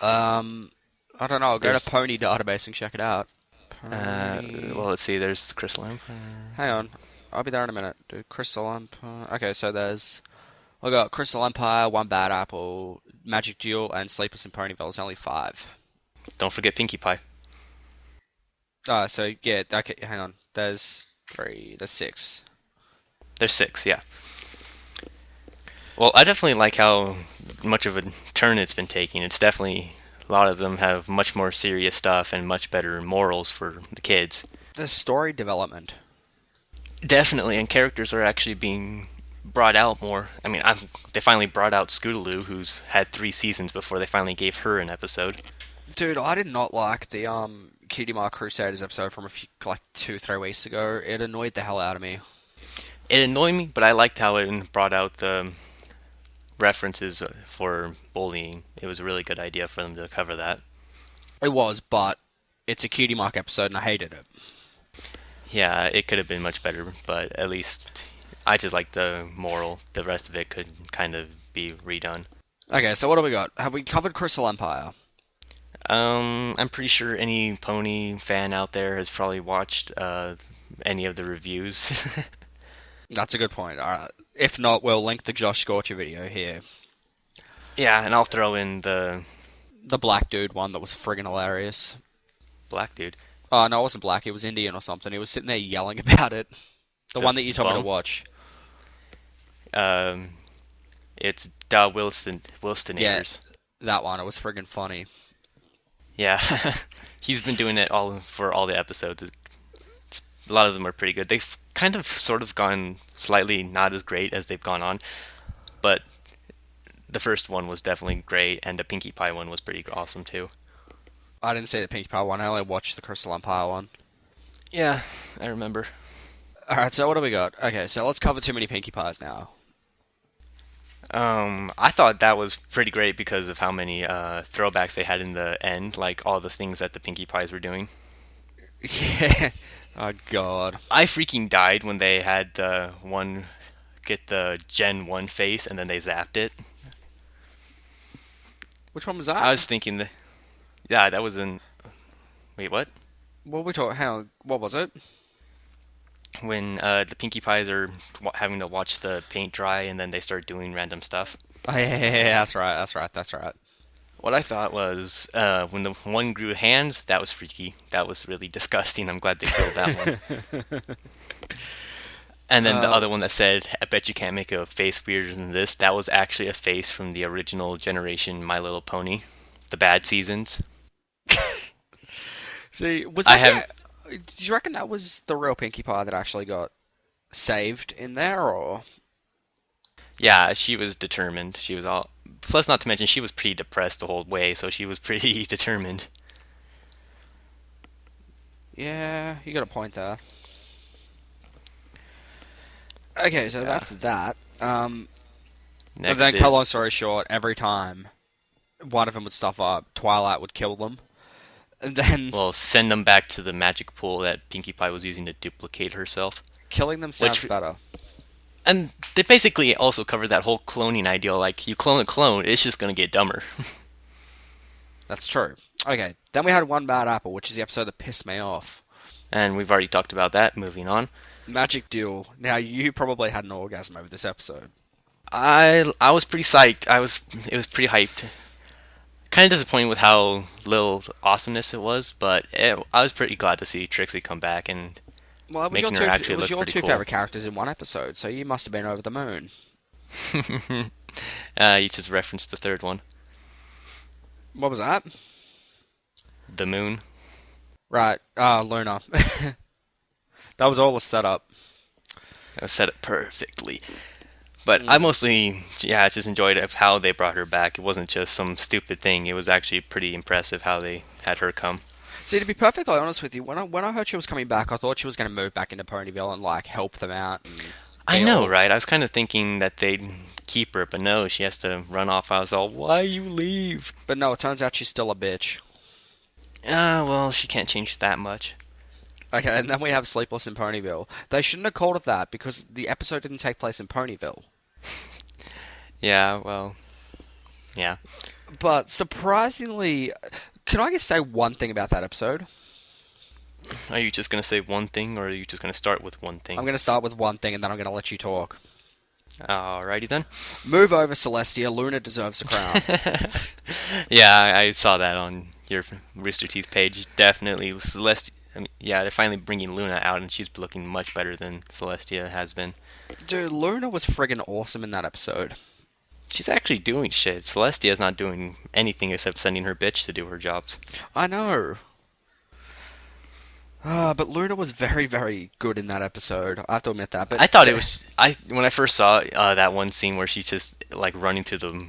Speaker 1: Um, I don't know. I'll go to
Speaker 2: There's
Speaker 1: Pony Database and check it out. Pony.
Speaker 2: well, let's see. There's Crystal Empire.
Speaker 1: Hang on. I'll be there in a minute. Dude, Crystal Empire. Okay, so there's. I got Crystal Empire, One Bad Apple, Magic Duel, and Sleepless in Ponyville. There's only five.
Speaker 2: Don't forget Pinkie Pie.
Speaker 1: So yeah, okay, hang on. There's three, there's six.
Speaker 2: There's 6, yeah. Well, I definitely like how much of a turn it's been taking. It's definitely a lot of them have much more serious stuff and much better morals for the kids.
Speaker 1: The story development.
Speaker 2: Definitely, and characters are actually being brought out more. I mean, they finally brought out Scootaloo, who's had 3 seasons before they finally gave her an episode.
Speaker 1: Dude, I did not like the Cutie Mark Crusaders episode from a few, like 2, 3 weeks ago. It annoyed the hell out of me.
Speaker 2: It annoyed me, but I liked how it brought out the references for bullying. It was a really good idea for them to cover that.
Speaker 1: It was, but it's a Cutie Mark episode and I hated it.
Speaker 2: Yeah, it could have been much better, but at least I just like the moral. The rest of it could kind of be redone.
Speaker 1: Okay, so what do we got? Have we covered Crystal Empire?
Speaker 2: I'm pretty sure any pony fan out there has probably watched any of the reviews.
Speaker 1: That's a good point. Alright. If not, we'll link the Josh Scorcher video here.
Speaker 2: Yeah, and I'll throw in the
Speaker 1: The black dude one that was friggin' hilarious.
Speaker 2: black dude,
Speaker 1: Oh, no, it wasn't black. He was Indian or something. He was sitting there yelling about it. The
Speaker 2: the
Speaker 1: one that you told me to
Speaker 2: bum.
Speaker 1: watch.
Speaker 2: Um, it's Da
Speaker 1: Yeah,
Speaker 2: Wilstoners.
Speaker 1: that one. It was friggin' funny.
Speaker 2: Yeah, he's been doing it all for all the episodes. A lot of them are pretty good. They've kind of sort of gone slightly not as great as they've gone on, but the first one was definitely great, and the Pinkie Pie one was pretty awesome too.
Speaker 1: I didn't see the Pinkie Pie one. I only watched the Crystal Empire one.
Speaker 2: Yeah, I remember.
Speaker 1: Alright, so what do we got? Okay, so let's cover too many Pinkie Pies now.
Speaker 2: I thought that was pretty great because of how many throwbacks they had in the end, like all the things that the Pinkie Pies were doing.
Speaker 1: Yeah. Oh, God.
Speaker 2: I freaking died when they had the one get the Gen 1 face and then they zapped it.
Speaker 1: Which one was
Speaker 2: I
Speaker 1: that?
Speaker 2: was thinking that, yeah, that was in. Wait, what?
Speaker 1: What were we talking? Hang on. What was it?
Speaker 2: When the Pinkie Pies are having to watch the paint dry and then they start doing random stuff.
Speaker 1: Oh, yeah, that's right. That's right. That's right.
Speaker 2: What I thought was when the one grew hands, that was freaky. That was really disgusting. I'm glad they killed that one. And then the
Speaker 1: Uh,
Speaker 2: other one that said, "I bet you can't make a face weirder than this." That was actually a face from the original generation My Little Pony, the bad seasons.
Speaker 1: See, was
Speaker 2: I
Speaker 1: that
Speaker 2: have,
Speaker 1: Did you reckon that was the real Pinkie Pie that actually got saved in there, or?
Speaker 2: yeah, she was determined. She was all. Plus, not to mention, she was pretty depressed the whole way, so she was pretty determined.
Speaker 1: Yeah, you got a point there. Okay, so
Speaker 2: Yeah.
Speaker 1: that's that. But
Speaker 2: Next
Speaker 1: then, cut
Speaker 2: is
Speaker 1: long story short, every time one of them would stuff up, Twilight would kill them. And then
Speaker 2: well, send them back to the magic pool that Pinkie Pie was using to duplicate herself.
Speaker 1: killing them sounds
Speaker 2: Which
Speaker 1: better.
Speaker 2: and they basically also covered that whole cloning ideal. Like you clone a clone, it's just gonna get dumber.
Speaker 1: That's true. Okay, then we had One Bad Apple, which is the episode that pissed me off.
Speaker 2: And we've already talked about that. Moving on.
Speaker 1: Magic Duel. Now, you probably had an orgasm over this episode.
Speaker 2: I was pretty psyched. It was pretty hyped. Kind of disappointed with how little awesomeness it was, but I was pretty glad to see Trixie come back and
Speaker 1: Well,
Speaker 2: making her actually
Speaker 1: it was
Speaker 2: look
Speaker 1: your
Speaker 2: pretty
Speaker 1: two
Speaker 2: cool.
Speaker 1: favorite characters in one episode, so you must have been over the moon.
Speaker 2: You just referenced the third one,
Speaker 1: What was that?
Speaker 2: the moon.
Speaker 1: Right, Luna. That was all a setup.
Speaker 2: I said it perfectly. But I
Speaker 1: Mm.
Speaker 2: mostly, yeah, just enjoyed of how they brought her back. It wasn't just some stupid thing. It was actually pretty impressive how they had her come.
Speaker 1: See, to be perfectly honest with you, when I heard she was coming back, I thought she was going to move back into Ponyville and like help them out and
Speaker 2: I
Speaker 1: be
Speaker 2: know,
Speaker 1: all.
Speaker 2: right? I was kind of thinking that they'd keep her, but no, she has to run off. I was all, why you leave?
Speaker 1: But no, it turns out she's still a bitch.
Speaker 2: Ah, well, she can't change that much.
Speaker 1: Okay, and then we have Sleepless in Ponyville. They shouldn't have called it that because the episode didn't take place in Ponyville.
Speaker 2: Yeah, well, yeah.
Speaker 1: But surprisingly, can I just say one thing about that episode?
Speaker 2: Are you just gonna say one thing, or are you just gonna start with one
Speaker 1: I'm
Speaker 2: thing?
Speaker 1: going to start with one thing and then I'm going to let you talk.
Speaker 2: Alrighty then.
Speaker 1: Move over, Celestia. Luna deserves a crown.
Speaker 2: Yeah, I saw that on your Rooster Teeth page. Definitely, Celestia. I mean, yeah, they're finally bringing Luna out, and she's looking much better than Celestia has been.
Speaker 1: Dude, Luna was friggin' awesome in that episode.
Speaker 2: She's actually doing shit. Celestia's not doing anything except sending her bitch to do her jobs.
Speaker 1: I know. But Luna was very, very good in that episode. I have to admit that. But
Speaker 2: I thought it was I when I first saw that one scene where she's just like running through the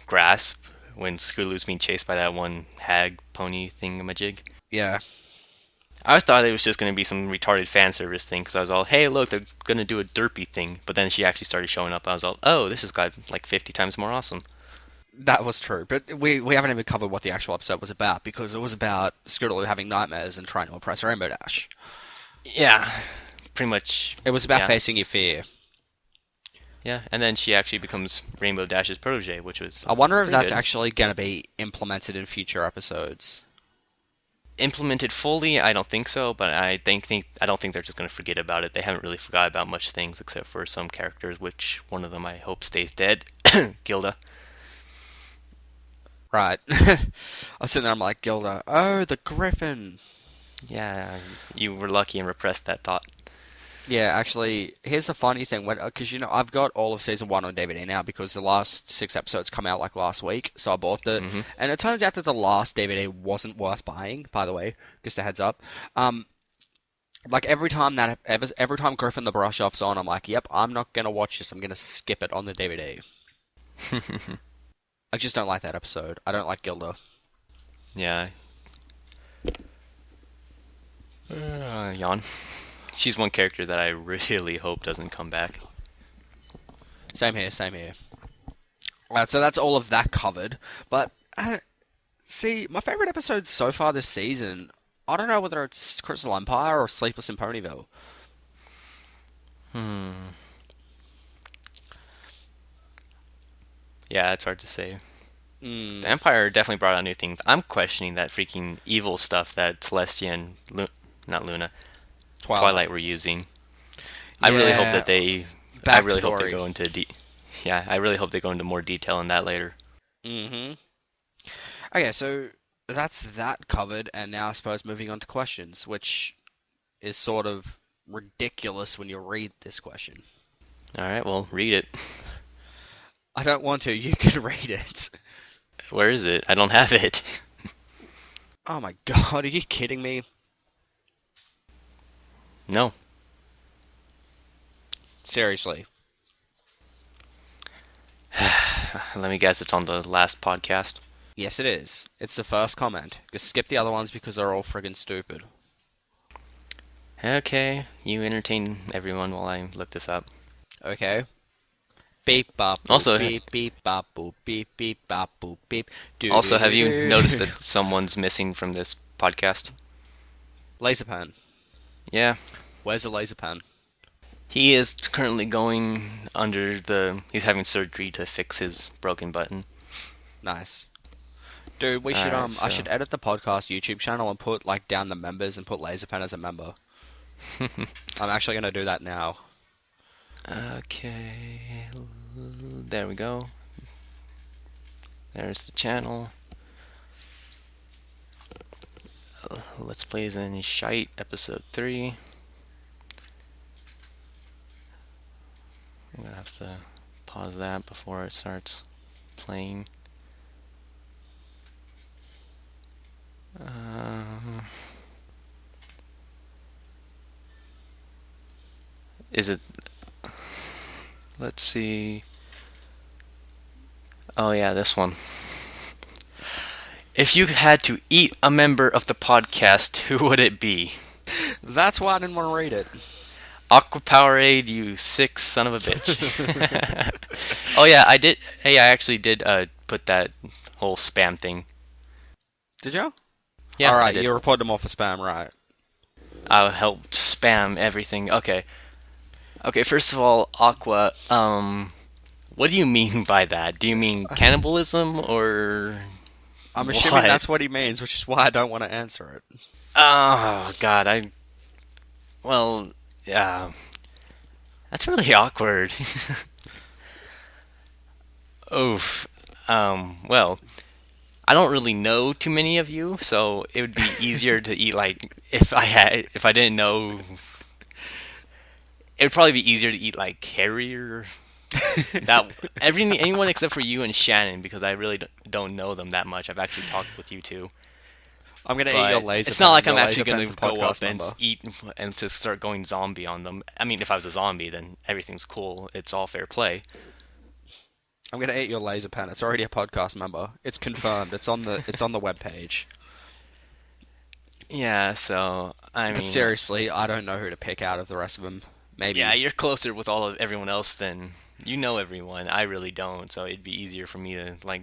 Speaker 2: grass when Scootaloo's being chased by that one hag pony thingamajig.
Speaker 1: yeah,
Speaker 2: I always thought it was just going to be some retarded fan service thing because I was all, hey, look, they're going to do a derpy thing. But then she actually started showing up. I was all, oh, this has got like 50 times more awesome.
Speaker 1: that was true. But we haven't even covered what the actual episode was about because it was about Scootaloo having nightmares and trying to impress Rainbow Dash.
Speaker 2: Yeah, pretty much.
Speaker 1: It was about
Speaker 2: Yeah,
Speaker 1: facing your fear.
Speaker 2: yeah. And then she actually becomes Rainbow Dash's protege, which was
Speaker 1: I wonder if
Speaker 2: pretty
Speaker 1: that's
Speaker 2: good.
Speaker 1: actually going to be implemented in future episodes.
Speaker 2: Implemented fully, I don't think so, but I don't think they're just going to forget about it. They haven't really forgot about much things except for some characters, which one of them I hope stays dead, Gilda.
Speaker 1: Right. I was sitting there, I'm like, Gilda, oh, the Griffin.
Speaker 2: Yeah, you were lucky and repressed that thought.
Speaker 1: Yeah, actually, here's the funny thing, because I've got all of season one on DVD now because the last six episodes come out like last week, so I bought it,
Speaker 2: Hmm.
Speaker 1: and it turns out that the last DVD wasn't worth buying. By the way, just a heads up. Um, like every time Griffin the Brush Off's on, I'm like, yep, I'm not gonna watch this. I'm gonna skip it on the DVD. I just don't like that episode. I don't like Gilda.
Speaker 2: Yeah, yawn. She's one character that I really hope doesn't come back.
Speaker 1: Same here, same here. Right, so that's all of that covered. But see, my favorite episode so far this season, I don't know whether it's Crystal Empire or Sleepless in Ponyville.
Speaker 2: Hmm. Yeah, it's hard to say. The
Speaker 1: Mm,
Speaker 2: Empire definitely brought out new things. I'm questioning that freaking evil stuff that Celestia and not Luna,
Speaker 1: Twilight.
Speaker 2: Twilight were using. I really hope
Speaker 1: Yeah,
Speaker 2: that they. I really hope they
Speaker 1: backstory.
Speaker 2: go into Yeah, I really hope they go into more detail on that later.
Speaker 1: Mm-hmm. Okay, so that's that covered, and now I suppose moving on to questions, which is sort of ridiculous when you read this question.
Speaker 2: All right, well, read it.
Speaker 1: I don't want to. You can read it.
Speaker 2: Where is it? I don't have it.
Speaker 1: Oh my god, are you kidding me?
Speaker 2: No.
Speaker 1: Seriously.
Speaker 2: Let me guess. It's on the last podcast.
Speaker 1: Yes, it is. It's the first comment. Just skip the other ones because they're all friggin' stupid.
Speaker 2: Okay, you entertain everyone while I look this up.
Speaker 1: Okay? Beep bop boop
Speaker 2: Also,
Speaker 1: beep beep bop boop beep beep bop boop beep do do
Speaker 2: also, have
Speaker 1: do
Speaker 2: you noticed
Speaker 1: do.
Speaker 2: that someone's missing from this podcast?
Speaker 1: Laser pen.
Speaker 2: Yeah,
Speaker 1: Where's the laser pen?
Speaker 2: he is currently going under the. He's having surgery to fix his broken button.
Speaker 1: Nice. Dude, we should
Speaker 2: Alright,
Speaker 1: I
Speaker 2: so.
Speaker 1: should edit the podcast YouTube channel and put like down the members and put laser pen as a member. I'm actually gonna do that now.
Speaker 2: Okay, there we go. There's the channel. Let's Plays Any Shite, episode 3. I'm gonna have to pause that before it starts playing. Uh, is it Let's see. Oh yeah, this one. If you had to eat a member of the podcast, who would it be?
Speaker 1: That's why I didn't want to read it.
Speaker 2: Aqua Powerade, you sick son of a bitch. Oh yeah, I did. Hey, I actually did put that whole spam thing.
Speaker 1: Did you?
Speaker 2: Yeah, I
Speaker 1: Alright,
Speaker 2: did.
Speaker 1: you reported them off for spam, right?
Speaker 2: I helped spam everything. Okay. Okay, first of all, Aqua, what do you mean by that? Do you mean cannibalism or
Speaker 1: I'm assuming
Speaker 2: what?
Speaker 1: that's what he means, which is why I don't want to answer it.
Speaker 2: Oh God, well, yeah, that's really awkward. Oof. Well, I don't really know too many of you, so it would be easier to eat like if I didn't know, it would probably be easier to eat like carrier that anyone except for you and Shannon because I really don't know them that much. I've actually talked with you two,
Speaker 1: I'm gonna eat your
Speaker 2: but
Speaker 1: laser
Speaker 2: it's not
Speaker 1: pen.
Speaker 2: like
Speaker 1: Your
Speaker 2: I'm actually
Speaker 1: laser
Speaker 2: gonna
Speaker 1: pen's a
Speaker 2: go up
Speaker 1: podcast
Speaker 2: and
Speaker 1: member.
Speaker 2: eat and to start going zombie on them. I mean, if I was a zombie, then everything's cool. It's all fair play.
Speaker 1: I'm gonna eat your laser pen. It's already a podcast member. It's confirmed. It's on the web page.
Speaker 2: Yeah, so I
Speaker 1: But
Speaker 2: mean,
Speaker 1: seriously, I don't know who to pick out of the rest of them.
Speaker 2: yeah,
Speaker 1: Maybe.
Speaker 2: you're closer with all of everyone else than you know everyone. I really don't, so it'd be easier for me to like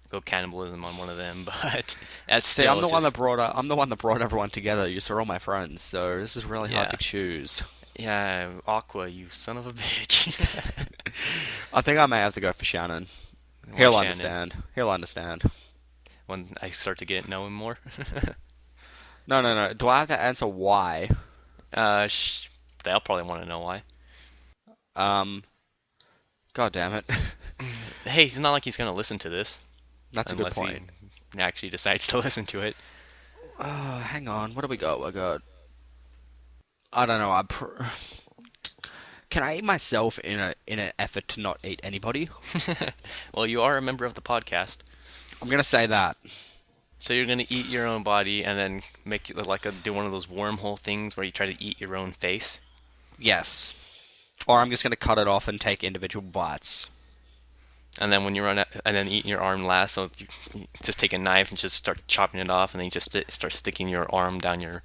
Speaker 2: go cannibalism on one of them. But that's
Speaker 1: See, I'm
Speaker 2: still
Speaker 1: the one that
Speaker 2: just
Speaker 1: brought I'm the one that brought everyone together. You're all my friends, so this is really hard
Speaker 2: yeah,
Speaker 1: to choose.
Speaker 2: yeah. Aqua, you son of a bitch.
Speaker 1: I think I may have to go for Shannon.
Speaker 2: Why
Speaker 1: He'll
Speaker 2: Shannon?
Speaker 1: understand. He'll understand.
Speaker 2: When I start to get know him more.
Speaker 1: No, no, no. Do I have to answer why?
Speaker 2: uh, they'll probably want to know why.
Speaker 1: Um, God damn it.
Speaker 2: Hey, it's not like he's gonna listen to this
Speaker 1: That's a good
Speaker 2: unless he
Speaker 1: point.
Speaker 2: actually decides to listen to it.
Speaker 1: Hang on. What do we got? I got. I don't know. Can I eat myself in an effort to not eat anybody?
Speaker 2: Well, you are a member of the podcast.
Speaker 1: I'm gonna say that.
Speaker 2: So you're gonna eat your own body and then make it like do one of those wormhole things where you try to eat your own face.
Speaker 1: Yes. Or I'm just gonna cut it off and take individual bites.
Speaker 2: And then when you run out, and then eat your arm last, so you just take a knife and just start chopping it off, and then you just start sticking your arm down your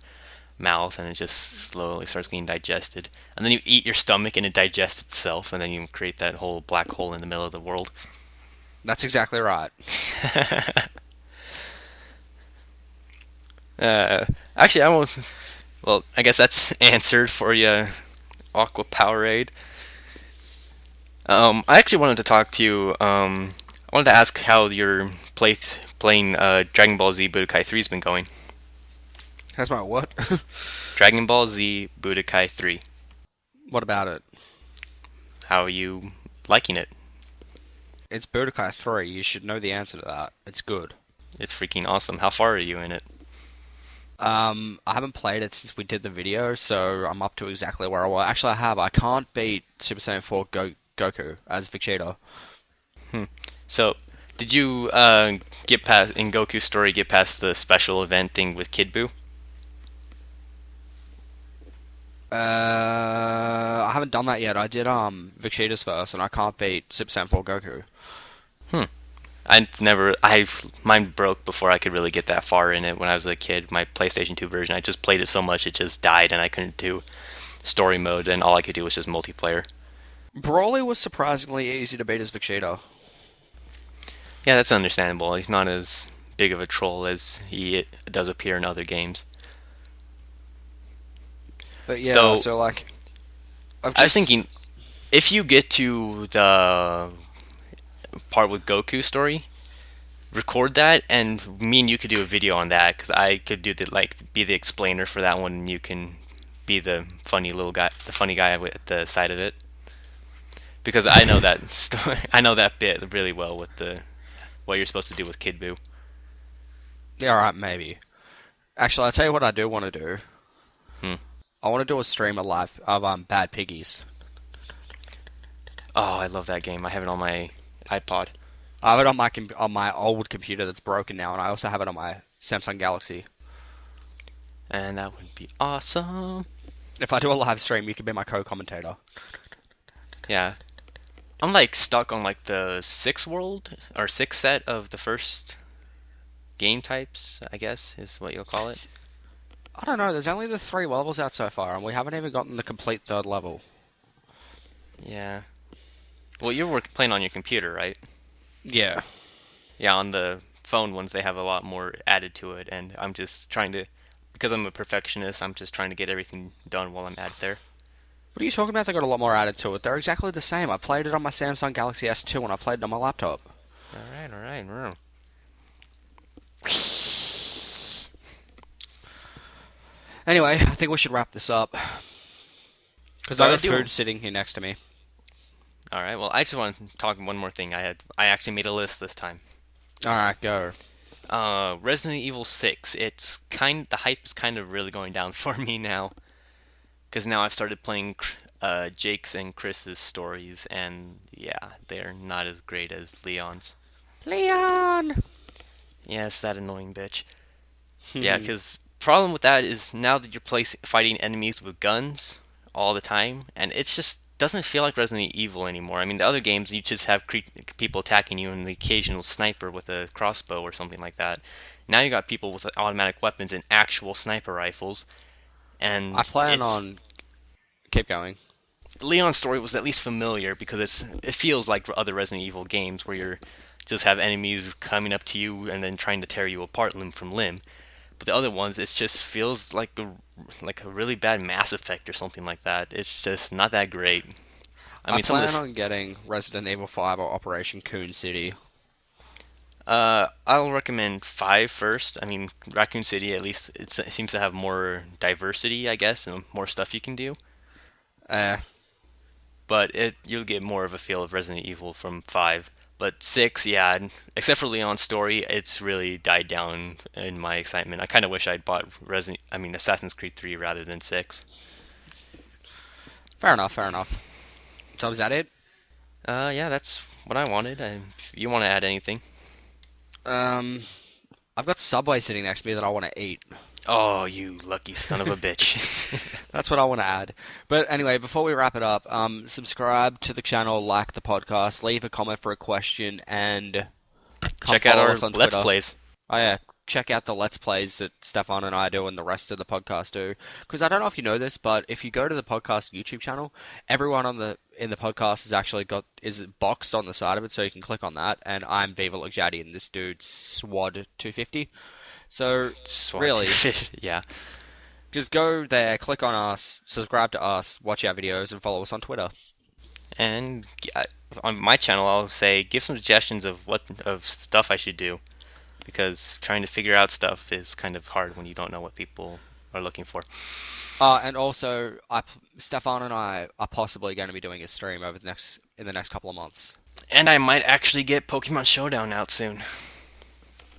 Speaker 2: mouth, and it just slowly starts getting digested. And then you eat your stomach, and it digests itself, and then you create that whole black hole in the middle of the world.
Speaker 1: That's exactly right.
Speaker 2: uh, Actually, I won't. Well, I guess that's answered for you, Aqua Powerade. I actually wanted to talk to you. I wanted to ask how your playing Dragon Ball Z Budokai 3 has been going.
Speaker 1: That's my what?
Speaker 2: Dragon Ball Z Budokai 3.
Speaker 1: What about it?
Speaker 2: How are you liking it?
Speaker 1: It's Budokai 3. You should know the answer to that. It's good.
Speaker 2: It's freaking awesome. How far are you in it?
Speaker 1: I haven't played it since we did the video, so I'm up to exactly where I was. Actually, I have. I can't beat Super Saiyan 4 Goku as Vegeta.
Speaker 2: So, did you get past in Goku's story? Get past the special event thing with Kid Buu?
Speaker 1: I haven't done that yet. I did Vegeta's first, and I can't beat Super Saiyan 4 Goku.
Speaker 2: Hmm. I never. I mine broke before I could really get that far in it when I was a kid. My PlayStation 2 version. I just played it so much it just died, and I couldn't do story mode, and all I could do was just multiplayer.
Speaker 1: Broly was surprisingly easy to beat as Vegeta.
Speaker 2: Yeah, that's understandable. He's not as big of a troll as he does appear in other games.
Speaker 1: But yeah,
Speaker 2: Though
Speaker 1: so like, I've
Speaker 2: I was
Speaker 1: just
Speaker 2: thinking, if you get to the part with Goku story, record that, and me and you could do a video on that because I could do the be the explainer for that one, and you can be the funny little guy, the funny guy at the side of it. Because I know that I know that bit really well with the what you're supposed to do with Kid Buu.
Speaker 1: yeah, alright, maybe. Actually, I'll tell you what I do want to do.
Speaker 2: Hmm.
Speaker 1: I want to do a stream of live of Bad Piggies.
Speaker 2: Oh, I love that game. I have it on my iPod.
Speaker 1: I have it on on my old computer that's broken now, and I also have it on my Samsung Galaxy.
Speaker 2: And that would be awesome.
Speaker 1: If I do a live stream, you can be my co-commentator.
Speaker 2: Yeah. I'm like stuck on like the sixth world or sixth set of the first game types, I guess is what you'll call it.
Speaker 1: I don't know. There's only the three levels out so far, and we haven't even gotten the complete third level.
Speaker 2: Yeah. Well, you were playing on your computer, right?
Speaker 1: Yeah.
Speaker 2: Yeah, on the phone ones they have a lot more added to it, and I'm just trying to, because I'm a perfectionist, I'm just trying to get everything done while I'm at there.
Speaker 1: What are you talking about? They got a lot more added to it. They're exactly the same. I played it on my Samsung Galaxy S2 and I played it on my laptop.
Speaker 2: All right, all right. Mm.
Speaker 1: Anyway, I think we should wrap this up because I
Speaker 2: I
Speaker 1: got
Speaker 2: do.
Speaker 1: food sitting here next to me.
Speaker 2: All right. Well, I just want to talk one more thing. I actually made a list this time.
Speaker 1: All right, go.
Speaker 2: Resident Evil 6. The hype is kind of really going down for me now because now I've started playing Jake's and Chris's stories, and yeah, they're not as great as Leon's.
Speaker 1: Leon.
Speaker 2: Yes, that annoying bitch. Yeah,
Speaker 1: Hmm.
Speaker 2: because problem with that is now that you're fighting enemies with guns all the time, and it's just doesn't feel like Resident Evil anymore. I mean, the other games you just have people attacking you and the occasional sniper with a crossbow or something like that. Now you got people with automatic weapons and actual sniper rifles,
Speaker 1: I
Speaker 2: and
Speaker 1: plan
Speaker 2: it's
Speaker 1: on keep going.
Speaker 2: Leon's story was at least familiar because it feels like other Resident Evil games where you're just have enemies coming up to you and then trying to tear you apart limb from limb. But the other ones, it just feels like a really bad Mass Effect or something like that. It's just not that great. I
Speaker 1: I
Speaker 2: mean, some of
Speaker 1: plan
Speaker 2: this.
Speaker 1: on getting Resident Evil 5 or Operation Coon City.
Speaker 2: I'll recommend five first. I mean, Raccoon City at least it seems to have more diversity, I guess, and more stuff you can do.
Speaker 1: Uh,
Speaker 2: But you'll get more of a feel of Resident Evil from five. But six, yeah, except for Leon's story, it's really died down in my excitement. I kind of wish I'd bought Assassin's Creed 3 rather than six.
Speaker 1: Fair enough, fair enough. So is that it?
Speaker 2: Yeah, that's what I wanted. If you want to add anything?
Speaker 1: Um, I've got Subway sitting next to me that I want to eat.
Speaker 2: Oh, you lucky son of a bitch.
Speaker 1: That's what I want to add. But anyway, before we wrap it up, subscribe to the channel, like the podcast, leave a comment for a question, and come
Speaker 2: Check out
Speaker 1: follow
Speaker 2: our
Speaker 1: us on
Speaker 2: Let's
Speaker 1: Twitter.
Speaker 2: Plays.
Speaker 1: Oh yeah, check out the Let's Plays that Stefan and I do and the rest of the podcast do. Because I don't know if you know this, but if you go to the podcast YouTube channel, everyone on the in the podcast has actually got is boxed on the side of it, so you can click on that. And I'm Viva Luxjati, and this dude's Swad 250. So
Speaker 2: SWAT.
Speaker 1: really,
Speaker 2: Yeah.
Speaker 1: just go there, click on us, subscribe to us, watch our videos, and follow us on Twitter.
Speaker 2: And on my channel, I'll say give some suggestions of what of stuff I should do because trying to figure out stuff is kind of hard when you don't know what people are looking for.
Speaker 1: And also, Stefan and I are possibly going to be doing a stream over the next in the next couple of months,
Speaker 2: And I might actually get Pokemon Showdown out soon.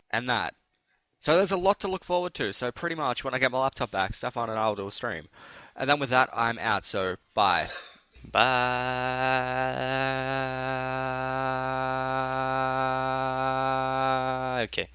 Speaker 1: and that. So there's a lot to look forward to. So pretty much when I get my laptop back, Stefan and I will do a stream. And then with that, I'm out. So bye.
Speaker 2: Bye. Okay.